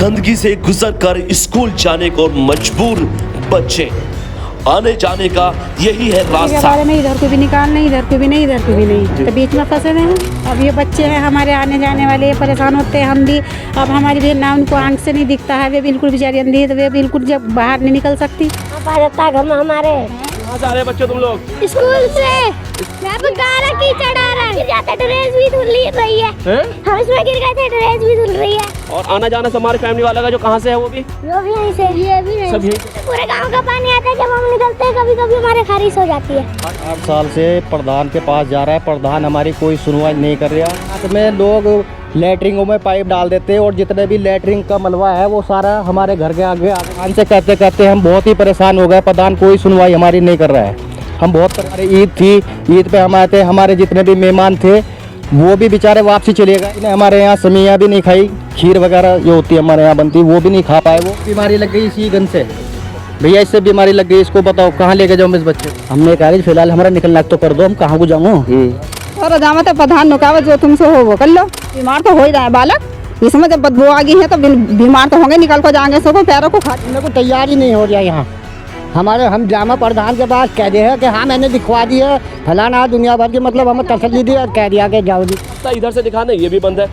गंदगी से गुजरकर स्कूल जाने को मजबूर बच्चे, आने जाने का यही है रास्ता। बारे में इधर को भी निकालना, इधर को भी नहीं, इधर को भी नहीं, तो बीच में फंसे हुए हैं। अब ये बच्चे हैं हमारे आने जाने वाले, परेशान होते हैं हम भी। अब हमारी बहन ना, उनको आंख से नहीं दिखता है, वे बिल्कुल बेचारी अंधी है, तो वे बिल्कुल जब बाहर नहीं निकल सकती। घर में हमारे कहाँ जा रहे हैं बच्चे तुम लोग? स्कूल से यहाँ पे गारा कीचड़ आ रहा है, जाते ड्रेस भी धुल रही है। हम इसमें गिर गए थे, ड्रेस भी धुल रही है। और आना जाना सब हमारे फैमिली वाला का जो कहाँ से है वो भी यहीं से, ये भी नहीं। सब यहीं। पूरे गांव का पानी आता है, जब हम निकलते हैं कभी कभी हमारे खारिश हो जाती है। 8 साल से प्रधान के पास जा रहा है, प्रधान हमारी कोई सुनवाई नहीं कर रहा। रात में लोग लेटरिंगों में पाइप डाल देते हैं और जितने भी लेटरिंग का मलबा है वो सारा हमारे घर के आगे आगे से कहते कहते हम बहुत ही परेशान हो गए। प्रधान कोई सुनवाई हमारी नहीं कर रहा है। हम बहुत ईद थी, ईद पे हम आए थे, हमारे जितने भी मेहमान थे वो भी बेचारे वापसी चले गए। इन्हें हमारे यहाँ समियाँ भी नहीं खाई, खीर वगैरह जो होती है हमारे यहाँ बनती वो भी नहीं खा पाए। वो बीमारी लग गई इसी गन से, भैया इससे बीमारी लग गई, इसको बताओ कहाँ लेके जाऊँ इस बच्चे। हमने कहा कि फिलहाल हमारा निकलना तो कर दो, हम कहाँ को जाऊँ। और जामत है प्रधान नुकावत, जो तुमसे हो वो कर लो। बीमार तो हो ही रहा है बालक, इसमें जब बदबू आ गई है तो बीमार तो होंगे, निकल कर जाएंगे सबको पैरों को खा। को तैयार ही नहीं हो रहा यहाँ हमारे। हम जामा प्रधान के पास कह दिए कि हाँ मैंने दिखवा दिया फलाना दुनिया भर की, मतलब हमें तसल्ली दी और कह दिया कि जाओ जी। इधर से दिखा दे, ये भी बंद है,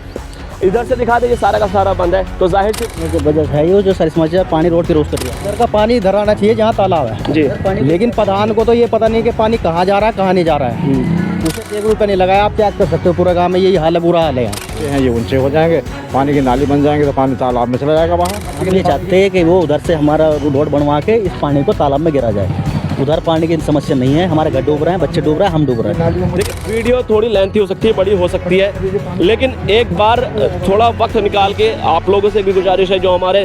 इधर से दिखा दे, ये सारा का सारा बंद है। तो जाहिर सी वजह है ये जो सर समस्या पानी रोड की रोज कर दिया। इधर का पानी इधर आना चाहिए जहाँ तालाब है जी, लेकिन प्रधान को तो ये पता नहीं कि पानी कहाँ जा रहा है कहाँ नहीं जा रहा है। उसे 1 रुपये नहीं लगाया। आप क्या कर सकते हो, पूरा गाँव में यही हाल है, बुरा हाल है यहाँ। ये ऊंचे हो जाएंगे, पानी की नाली बन जाएंगे तो पानी तालाब में चला जाएगा। वहाँ हम ये चाहते हैं कि वो उधर से हमारा रोड बनवा के इस पानी को तालाब में गिरा जाए। उधर पानी की समस्या नहीं है, हमारे घर डूब रहे हैं, बच्चे डूब रहे हैं, हम डूब रहे हैं। देखिए वीडियो थोड़ी लेंथी हो सकती है, बड़ी हो सकती है, लेकिन एक बार थोड़ा वक्त निकाल के आप लोगों से भी गुजारिश है, जो हमारे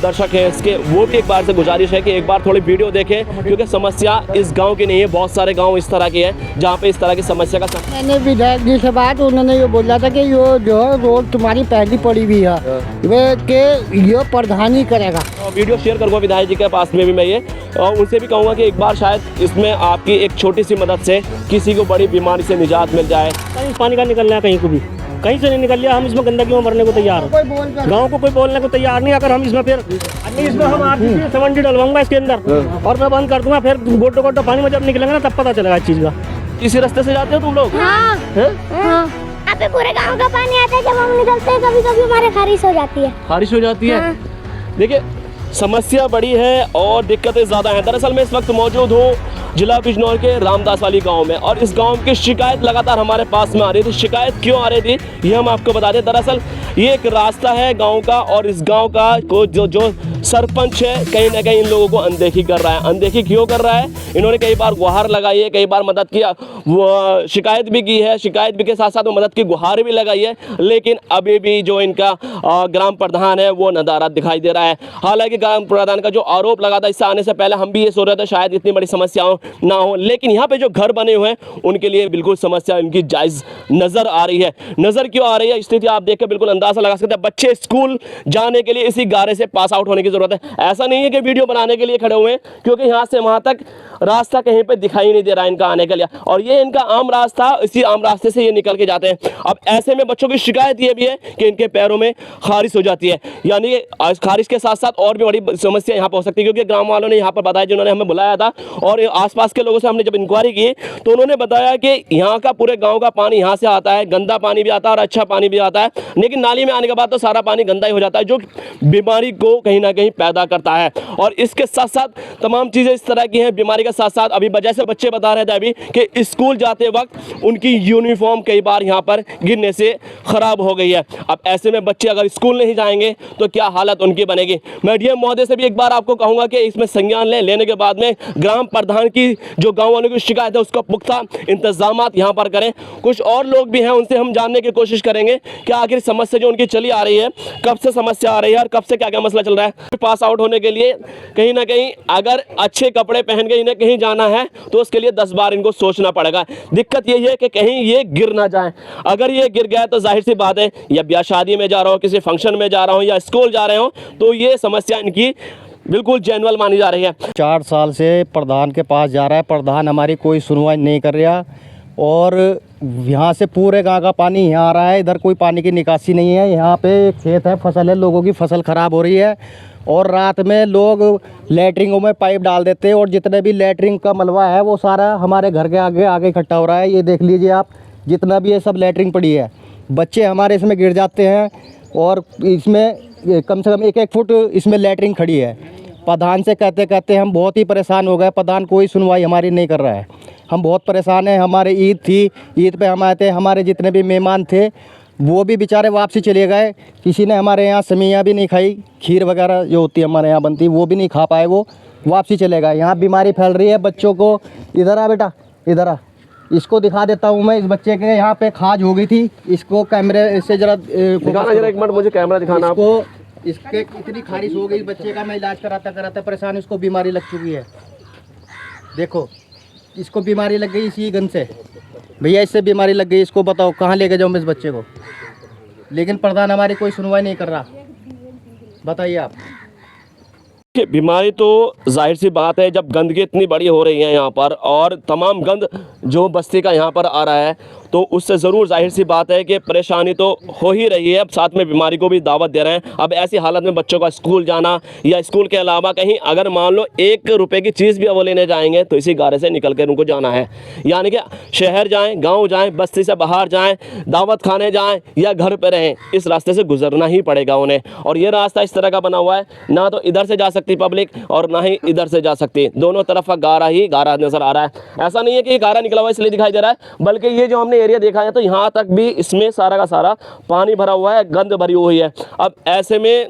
दर्शक हैं इसके, वो भी एक बार से गुजारिश है कि एक बार थोड़ी वीडियो देखें, क्योंकि समस्या इस गांव की नहीं है, बहुत सारे गांव इस तरह के हैं जहां पे इस तरह की समस्या का मैंने विधायक जी से बात, उन्होंने ये बोला था कि ये जो रोड तुम्हारी पहली पड़ी हुई है वे के ये प्रधान ही करेगा। वीडियो शेयर करूँगा विधायक जी के पास में भी मैं ये, और उनसे भी कहूँगा कि एक बार शायद इसमें आपकी एक छोटी सी मदद से किसी को बड़ी बीमारी से निजात मिल जाए। कहीं पानी का निकलना है, कहीं को भी कहीं से नहीं निकल लिया, हम इसमें गंदगी में मरने को तैयार हैं। गांव को कोई बोलने को तैयार नहीं। अगर हम इसमें फिर इसमें हम आरसीसी 70 डलवाऊंगा इसके अंदर और मैं बंद कर दूंगा, फिर गोटो गोटो पानी में जब निकलेंगे ना तब पता चलेगा इस चीज़ का। इसी रास्ते से जाते हो तुम लोग? हाँ। यहाँ पे पूरे गांव का पानी आता है, जब हम निकलते हैं कभी कभी हमारे खारिश हो जाती है। खारिश हो जाती है। देखिए समस्या बड़ी है और दिक्कतें ज़्यादा हैं। दरअसल मैं इस वक्त मौजूद हूँ जिला बिजनौर के रामदास वाली गांव में, और इस गांव की शिकायत लगातार हमारे पास में आ रही थी। शिकायत क्यों आ रही थी ये हम आपको बता दें। दरअसल ये एक रास्ता है गांव का, और इस गांव का को जो सरपंच है कहीं ना कहीं इन लोगों को अनदेखी कर रहा है। अनदेखी क्यों कर रहा है? इन्होंने कई बार गुहार लगाई है, कई बार मदद किया, वो शिकायत भी की है, शिकायत भी के साथ साथ वो मदद की गुहार भी लगाई है, लेकिन अभी भी जो इनका ग्राम प्रधान है वो नदारद दिखाई दे रहा है। हालांकि ग्राम प्रधान का जो आरोप लगा था, इससे आने से पहले हम भी ये सोच रहे थे शायद इतनी बड़ी समस्याओं ना हो, लेकिन यहाँ पे जो घर बने हुए हैं उनके लिए बिल्कुल समस्या इनकी जायज़ नज़र आ रही है। नज़र क्यों आ रही है, स्थिति आप देख के बिल्कुल अंदाजा लगा सकते हैं। बच्चे स्कूल जाने के लिए इसी गारे से पास आउट होने की जरूरत है। ऐसा नहीं है कि वीडियो बनाने के लिए खड़े हुए हैं, क्योंकि यहाँ से वहाँ तक रास्ता कहीं पे दिखाई नहीं दे रहा है इनका आने के लिए, और ये इनका आम रास्ता, इसी आम रास्ते से ये निकल के जाते हैं। अब ऐसे में बच्चों की शिकायत ये भी है कि इनके पैरों में खारिश हो जाती है, यानी खारिश के साथ साथ और भी बड़ी समस्या यहाँ पर हो सकती है। क्योंकि ग्राम वालों ने यहाँ पर बताया, जिन्होंने हमें बुलाया था, और आसपास के लोगों से हमने जब इंक्वायरी की तो उन्होंने बताया कि यहाँ का पूरे गाँव का पानी यहाँ से आता है, गंदा पानी भी आता है और अच्छा पानी भी आता है, लेकिन नाली में आने के बाद तो सारा पानी गंदा ही हो जाता है, जो बीमारी को कहीं ना कहीं पैदा करता है। और इसके साथ साथ तमाम चीज़ें इस तरह की हैं, बीमारी के साथ साथ अभी वजह से बच्चे बता रहे थे अभी कि स्कूल जाते वक्त उनकी यूनिफॉर्म कई बार यहाँ पर गिरने से ख़राब हो गई है। अब ऐसे में बच्चे अगर स्कूल नहीं जाएंगे तो क्या हालत उनकी बनेगी। मैं डीएम महोदय से भी एक बार आपको कहूँगा कि इसमें संज्ञान लेने के बाद में ग्राम प्रधान की जो गाँव वालों की शिकायत है उसका पुख्ता इंतजाम यहाँ पर करें। कुछ और लोग भी हैं, उनसे हम जानने की कोशिश करेंगे कि आखिर समस्या जो उनकी चली आ रही है, कब से समस्या आ रही है और कब से क्या क्या मसला चल रहा है। पास आउट होने के लिए कहीं ना कहीं अगर अच्छे कपड़े पहन के इन्हें कहीं जाना है तो उसके लिए 10 बार इनको सोचना पड़ेगा। दिक्कत यही है कि कहीं ये गिर ना जाए। अगर ये गिर गया तो जाहिर सी बात है, या ब्याह शादी में जा रहा हो, किसी फंक्शन में जा रहा हूँ, या स्कूल जा रहे हो, तो ये समस्या इनकी बिल्कुल जेन्युइन मानी जा रही है। 4 साल से प्रधान के पास जा रहा है, प्रधान हमारी कोई सुनवाई नहीं कर रहा। और यहाँ से पूरे गांव का पानी यहाँ आ रहा है। इधर कोई पानी की निकासी नहीं है। यहाँ पे खेत है, फसल है, लोगों की फसल ख़राब हो रही है। और रात में लोग लैट्रिनों में पाइप डाल देते हैं और जितने भी लैट्रिन का मलबा है वो सारा हमारे घर के आगे इकट्ठा हो रहा है। ये देख लीजिए आप, जितना भी ये सब लैट्रिन पड़ी है, बच्चे हमारे इसमें गिर जाते हैं। और इसमें कम से कम 1-1 फुट इसमें लैट्रिन खड़ी है। प्रधान से कहते कहते हम बहुत ही परेशान हो गए। प्रधान कोई सुनवाई हमारी नहीं कर रहा है। हम बहुत परेशान हैं। हमारे ईद थी, ईद पे हम आए थे, हमारे जितने भी मेहमान थे वो भी बेचारे वापसी चले गए। किसी ने हमारे यहाँ समियाँ भी नहीं खाई, खीर वगैरह जो होती है हमारे यहाँ बनती वो भी नहीं खा पाए, वो वापसी चले गए। यहाँ बीमारी फैल रही है बच्चों को। इधर आ बेटा, इधर आ, इसको दिखा देता हूँ मैं। इस बच्चे के यहाँ पे खाज हो गई थी। इसको कैमरे से जरा दिखाना, जरा एक मिनट मुझे कैमरा दिखाना आपको। इसके इतनी खारिश हो गई बच्चे का, मैं इलाज कराता परेशान, इसको बीमारी लग चुकी है। देखो इसको बीमारी लग गई इसी गन से। भैया इससे बीमारी लग गई, इसको बताओ कहाँ लेके जाऊँ मैं इस बच्चे को। लेकिन प्रधान हमारी कोई सुनवाई नहीं कर रहा। बताइए आप। कि बीमारी तो जाहिर सी बात है, जब गंदगी इतनी बड़ी हो रही है यहाँ पर और तमाम गंद जो बस्ती का यहाँ पर आ रहा है, तो उससे ज़रूर जाहिर सी बात है कि परेशानी तो हो ही रही है। अब साथ में बीमारी को भी दावत दे रहे हैं। अब ऐसी हालत में बच्चों का स्कूल जाना या स्कूल के अलावा कहीं अगर मान लो 1 रुपए की चीज़ भी वो लेने जाएंगे तो इसी गारे से निकल कर उनको जाना है। यानी कि शहर जाएँ, गाँव जाएँ, बस्ती से बाहर जाएँ, दावत खाने जाएँ या घर पर रहें, इस रास्ते से गुजरना ही पड़ेगा उन्हें। और ये रास्ता इस तरह का बना हुआ है, ना तो इधर से जा सकती पब्लिक और ना ही इधर से जा सकती, दोनों तरफ का गारा ही गारा नज़र आ रहा है। ऐसा नहीं है कि गारा निकला हुआ इसलिए दिखाई दे रहा है, बल्कि ये जो हमने एरिया देखा है तो यहाँ तक भी इसमें सारा का सारा पानी भरा हुआ है, गंद भरी हुई है। अब ऐसे में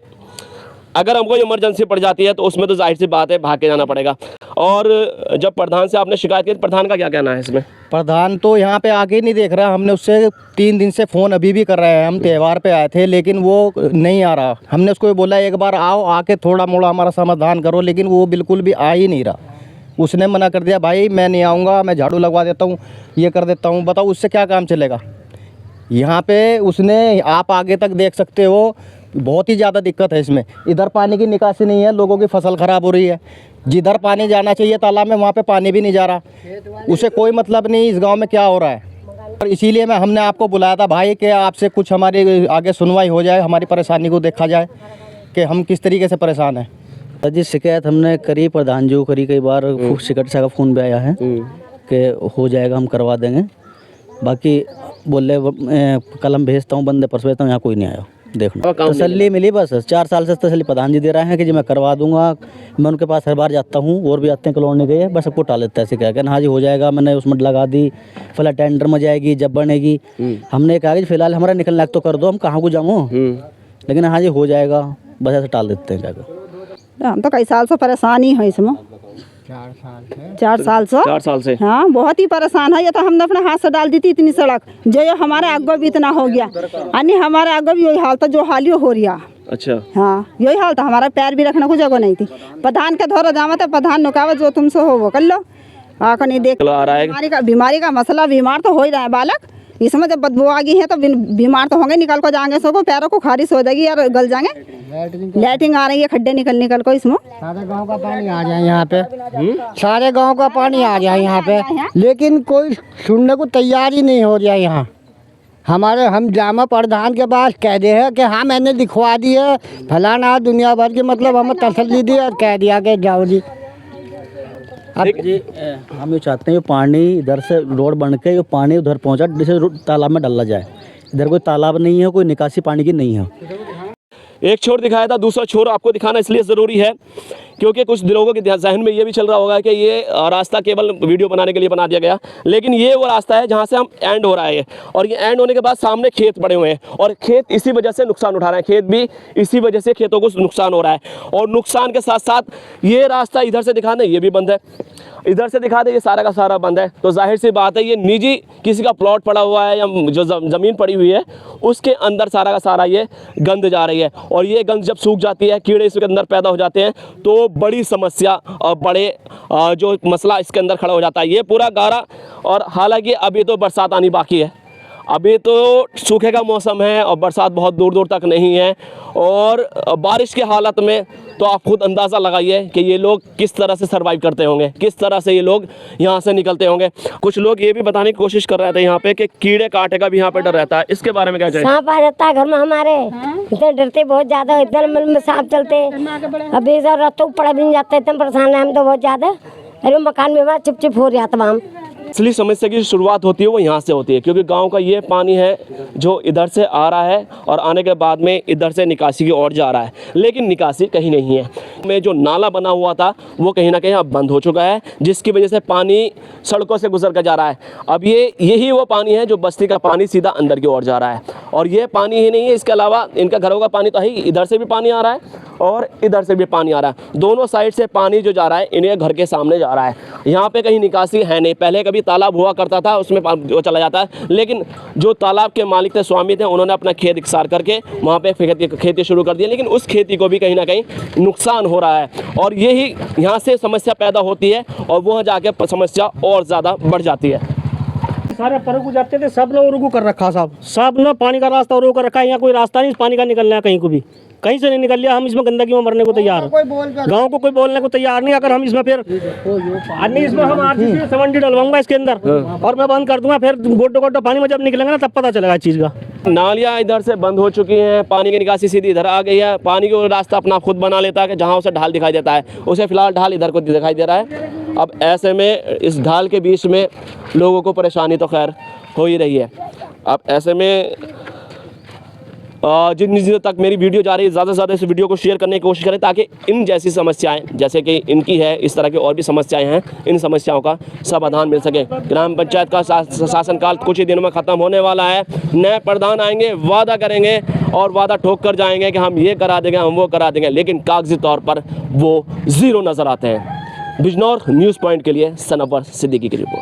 अगर हमको इमरजेंसी पड़ जाती है तो उसमें तो जाहिर सी बात है भाग के जाना पड़ेगा। और जब प्रधान से आपने शिकायत की, प्रधान का क्या कहना है इसमें? प्रधान तो यहाँ पे आके नहीं देख रहा। हमने उससे 3 दिन से फ़ोन अभी भी कर रहे हैं। हम त्यौहार पे आए थे लेकिन वो नहीं आ रहा। हमने उसको बोला एक बार आओ, आके थोड़ा मोड़ा हमारा समाधान करो, लेकिन वो बिल्कुल भी आ ही नहीं रहा। उसने मना कर दिया, भाई मैं नहीं आऊँगा, मैं झाड़ू लगवा देता हूँ, ये कर देता हूँ। बताओ उससे क्या काम चलेगा। यहाँ पे उसने, आप आगे तक देख सकते हो, बहुत ही ज़्यादा दिक्कत है इसमें। इधर पानी की निकासी नहीं है, लोगों की फसल ख़राब हो रही है। जिधर पानी जाना चाहिए तालाब में, वहाँ पे पानी भी नहीं जा रहा। उसे कोई मतलब नहीं इस गांव में क्या हो रहा है। और इसीलिए हमने आपको बुलाया था भाई कि आपसे कुछ हमारी आगे सुनवाई हो जाए, हमारी परेशानी को देखा जाए कि हम किस तरीके से परेशान हैं। जी शिकायत हमने करी, प्रधान जी को करी कई बार। शिकायत का फ़ोन भी आया है कि हो जाएगा, हम करवा देंगे। बाकी बोले कल हम भेजता हूँ, बंदे परसों भेजता हूँ, यहाँ कोई नहीं आया। देखो तसल्ली मिली, बस 4 साल से तसल्ली प्रधान जी दे रहे हैं कि जी मैं करवा दूंगा। मैं उनके पास हर बार जाता हूँ, और भी आते हैं, कॉलोनी गए, बस सबको टाल देता है ऐसे कह के, हाँ जी हो जाएगा, मैंने उसमें लगा दी, फिलहाल टेंडर में जाएगी जब बनेगी। हमने कहा कि फिलहाल हमारा निकलने लायक तो कर दो, हम कहाँ को जाऊँ, लेकिन हाँ जी हो जाएगा, बस ऐसे टाल देते हैं क्या। हम तो कई साल से परेशान ही हैं इसमें। 4 साल से हाँ बहुत ही परेशान है। ये तो हमने अपने हाथ से डाल दी थी इतनी सड़क, जो ये हमारे आगे भी इतना हो गया, यानी हमारे आगे भी यही हाल था जो हाल हो रहा। अच्छा हाँ यही हाल था, हमारा पैर भी रखने को जगह नहीं थी। प्रधान के धोरा जावा था, प्रधान ने कहा जो तुमसे हो वो कर लो, आकर नहीं देख आ रहा है। बीमारी का मसला, बीमार तो हो ही रहा है बालक। इसमें जब बदबू आ गई है तो बीमार तो होंगे, निकल को जाएंगे, सबको पैरों को खारिश हो जाएगी यार, गल जाएंगे। लैट्रिन आ रही है, खड्डे निकल को इसमें। सारे गांव का पानी आ जाए यहाँ पे, सारे गांव का पानी आ जाए यहाँ पे, लेकिन कोई सुनने को तैयार ही नहीं हो रहा यहाँ। हम जामा प्रधान के पास कह दे है कि हाँ मैंने लिखवा दी है फलाना, दुनिया भर की मतलब हमें तसल्ली दी और कह दिया कि जाओ जी। अब जी हम ये चाहते हैं ये पानी इधर से रोड बन के ये पानी उधर पहुंचा, जैसे तालाब में डाला जाए। इधर कोई तालाब नहीं है, कोई निकासी पानी की नहीं है। एक छोर दिखाया था, दूसरा छोर आपको दिखाना इसलिए ज़रूरी है क्योंकि कुछ लोगों के जहन में ये भी चल रहा होगा कि ये रास्ता केवल वीडियो बनाने के लिए बना दिया गया, लेकिन ये वो रास्ता है जहाँ से हम एंड हो रहा है। और ये एंड होने के बाद सामने खेत पड़े हुए हैं और खेत इसी वजह से नुकसान उठा रहे हैं, खेत भी इसी वजह से खेतों को नुकसान हो रहा है। और नुकसान के साथ साथ ये रास्ता इधर से दिखा दें ये भी बंद है, इधर से दिखा दे ये सारा का सारा बंद है। तो जाहिर सी बात है ये निजी किसी का प्लॉट पड़ा हुआ है या जो ज़मीन पड़ी हुई है उसके अंदर सारा का सारा ये गंद जा रही है। और ये गंद जब सूख जाती है, कीड़े इसके अंदर पैदा हो जाते हैं, तो बड़ी समस्या और बड़े जो मसला इसके अंदर खड़ा हो जाता है ये पूरा गारा। और हालांकि अभी तो बरसात आनी बाकी है, अभी तो सूखे का मौसम है और बरसात बहुत दूर दूर तक नहीं है। और बारिश की हालत में तो आप खुद अंदाज़ा लगाइए कि ये लोग किस तरह से सर्वाइव करते होंगे, किस तरह से ये लोग यहाँ से निकलते होंगे। कुछ लोग ये भी बताने की कोशिश कर रहे थे यहाँ पे कि कीड़े कांटे का भी यहाँ पे डर रहता है, इसके बारे में क्या चाहिए? सांप आ जाता है घर में हमारे, इतने डरते बहुत ज्यादा, इधर में सांप चलते, अब बेजार रातों को पड़ा भी नहीं जाता, इतने परेशान है हम तो बहुत ज्यादा। अरे मकान में चिप चिप हो रहा तमाम। असली समस्या की शुरुआत होती है वो यहाँ से होती है, क्योंकि गांव का ये पानी है जो इधर से आ रहा है और आने के बाद में इधर से निकासी की ओर जा रहा है, लेकिन निकासी कहीं नहीं है। में जो नाला बना हुआ था वो कहीं ना कहीं अब बंद हो चुका है, जिसकी वजह से पानी सड़कों से गुजर कर जा रहा है। अब यही वो पानी है जो बस्ती का पानी सीधा अंदर की ओर जा रहा है, और ये पानी ही नहीं है, इसके अलावा इनका घरों का पानी तो है ही, इधर से भी पानी आ रहा है और इधर से भी पानी आ रहा है। दोनों साइड से पानी जो जा रहा है इन्हें घर के सामने जा रहा है। यहाँ पे कहीं निकासी है नहीं। पहले कभी तालाब हुआ करता था, उसमें वो चला जाता है, लेकिन जो तालाब के मालिक थे, स्वामी थे, उन्होंने अपना खेत इकसार करके वहाँ पे खेती शुरू कर दी, लेकिन उस खेती को भी कहीं ना कहीं नुकसान हो रहा है, और यही यहाँ से समस्या पैदा होती है और वहाँ जाके समस्या और ज़्यादा बढ़ जाती है। सारे पर को जाते थे, सब लोग रुकू कर रखा, सब ना पानी का रास्ता रोक कर रखा है। यहाँ कोई रास्ता नहीं पानी का निकलना है, कहीं को भी कहीं से नहीं निकल लिया। हम इसमें गंदगी में मरने को तैयार हैं, गांव को कोई बोलने को तैयार नहीं। अगर हम इसमें फिर इसमें हम आरसीसी 70 डलवाऊंगा इसके अंदर और मैं बंद कर दूंगा, फिर गोटो गोटो पानी में जब निकलेंगे ना तब पता चलेगा इस चीज़ का। नालियाँ इधर से बंद हो चुकी हैं, पानी की निकासी सीधी इधर आ गई है। पानी को रास्ता अपना खुद बना लेता है कि जहाँ उसे ढाल दिखाई देता है, उसे फिलहाल ढाल इधर को दिखाई दे रहा है। अब ऐसे में इस ढाल के बीच में लोगों को परेशानी तो खैर हो ही रही है। अब ऐसे में जिन तक मेरी वीडियो जा रही है, ज़्यादा से ज़्यादा इस वीडियो को शेयर करने की कोशिश करें, ताकि इन जैसी समस्याएं, जैसे कि इनकी है, इस तरह की और भी समस्याएं हैं, इन समस्याओं का समाधान मिल सके। ग्राम पंचायत का शासनकाल कुछ ही दिनों में ख़त्म होने वाला है। नए प्रधान आएंगे, वादा करेंगे और वादा ठोक कर जाएंगे कि हम ये करा देंगे, हम वो करा देंगे, लेकिन कागजी तौर पर वो ज़ीरो नज़र आते हैं। बिजनौर न्यूज़ पॉइंट के लिए सनवर सिद्दीकी की रिपोर्ट।